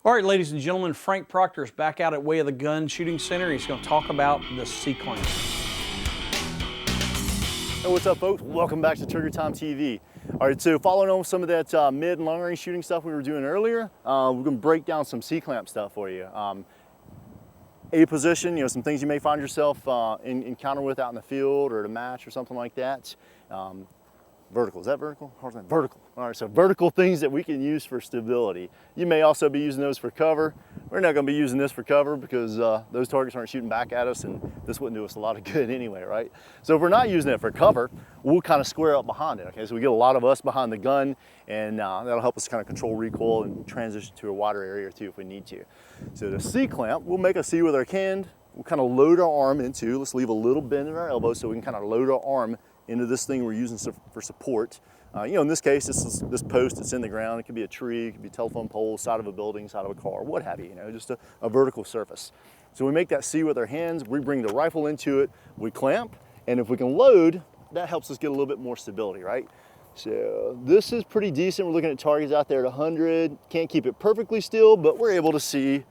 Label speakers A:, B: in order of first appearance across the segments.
A: All right, ladies and gentlemen, Frank Proctor is back out at Way of the Gun Shooting Center. He's going to talk about the C-clamp.
B: Hey, what's up, folks? Welcome back to Trigger Time TV. All right, so following on with some of that mid and long range shooting stuff we were doing earlier, we're going to break down some C-clamp stuff for you. A position, some things you may find yourself encounter with out in the field or at a match or something like that. Vertical, is that vertical? Vertical. All right, so vertical things that we can use for stability. You may also be using those for cover. We're not gonna be using this for cover because those targets aren't shooting back at us and this wouldn't do us a lot of good anyway, right? So if we're not using it for cover, we'll kind of square up behind it, okay? So we get a lot of us behind the gun and that'll help us kind of control recoil and transition to a wider area too if we need to. So the C-clamp, we'll make a C with our hand. We'll kind of load our arm into, let's leave a little bend in our elbow so we can kind of load our arm into this thing we're using for support. In this case, this post that's in the ground. It could be a tree, it could be a telephone pole, side of a building, side of a car, what have you, just a vertical surface. So we make that C with our hands, we bring the rifle into it, we clamp, and if we can load, that helps us get a little bit more stability, right? So this is pretty decent. We're looking at targets out there at 100. Can't keep it perfectly still, but we're able to see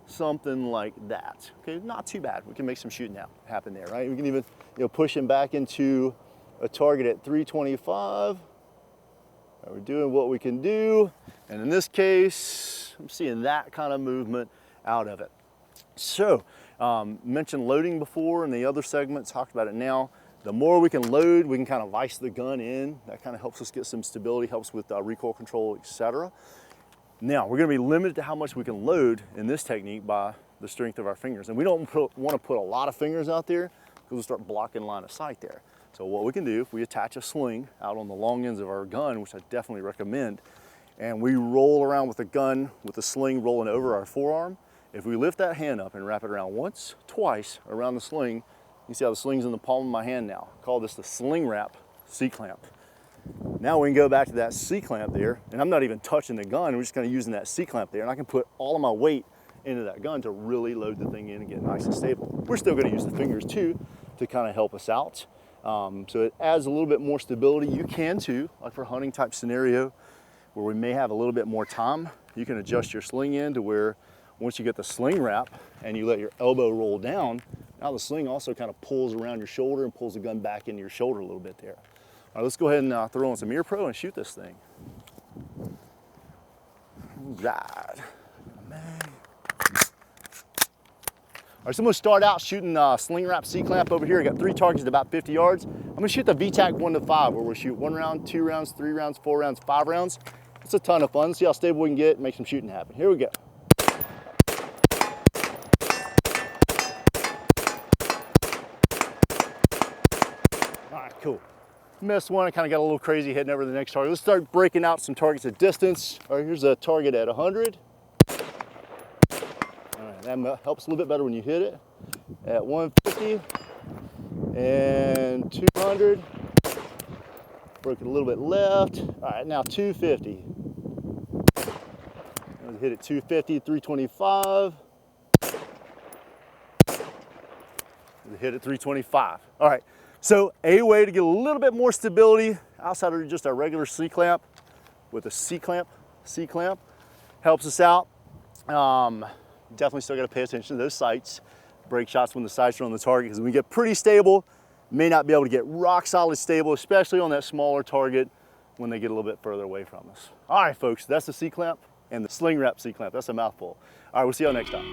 B: something like that. Okay, not too bad. We can make some shooting happen there, right? We can even push him back into a target at 325. We're doing what we can do, and in this case, I'm seeing that kind of movement out of it. So, mentioned loading before in the other segments, talked about it now. The more we can load, we can kind of vice the gun in. That kind of helps us get some stability, helps with recoil control, etc. Now, we're gonna be limited to how much we can load in this technique by the strength of our fingers. And we don't want to put a lot of fingers out there because we'll start blocking line of sight there. So what we can do, if we attach a sling out on the long ends of our gun, which I definitely recommend, and we roll around with the gun with the sling rolling over our forearm, if we lift that hand up and wrap it around once, twice around the sling, you see how the sling's in the palm of my hand now. I call this the Sling Wrap C-clamp. Now we can go back to that C-clamp there, and I'm not even touching the gun, we're just kind of using that C-clamp there, and I can put all of my weight into that gun to really load the thing in and get nice and stable. We're still going to use the fingers too to kind of help us out. So it adds a little bit more stability. You can too, like for a hunting type scenario where we may have a little bit more time, you can adjust your sling in to where once you get the sling wrap and you let your elbow roll down, now the sling also kind of pulls around your shoulder and pulls the gun back into your shoulder a little bit there. All right, let's go ahead and throw on some ear pro and shoot this thing. Right. All right, so I'm gonna start out shooting Sling Wrap C-clamp over here. I got 3 targets at about 50 yards. I'm gonna shoot the VTAC 1 to 5, where we'll shoot 1 round, 2 rounds, 3 rounds, 4 rounds, 5 rounds. It's a ton of fun. See how stable we can get and make some shooting happen. Here we go. All right, cool. Missed one, I kind of got a little crazy heading over to the next target. Let's start breaking out some targets at distance. All right, here's a target at 100. That helps a little bit better when you hit it. At 150 and 200. Broke it a little bit left. All right, now 250. Hit it 250, 325. Hit it 325. All right, so a way to get a little bit more stability outside of just our regular C-clamp with a C-clamp helps us out. Definitely still got to pay attention to those sights. Break shots when the sights are on the target, because when we get pretty stable, may not be able to get rock solid stable, especially on that smaller target when they get a little bit further away from us. All right, folks, that's the C-clamp and the Sling Wrap C-clamp. That's a mouthful. All right, we'll see y'all next time.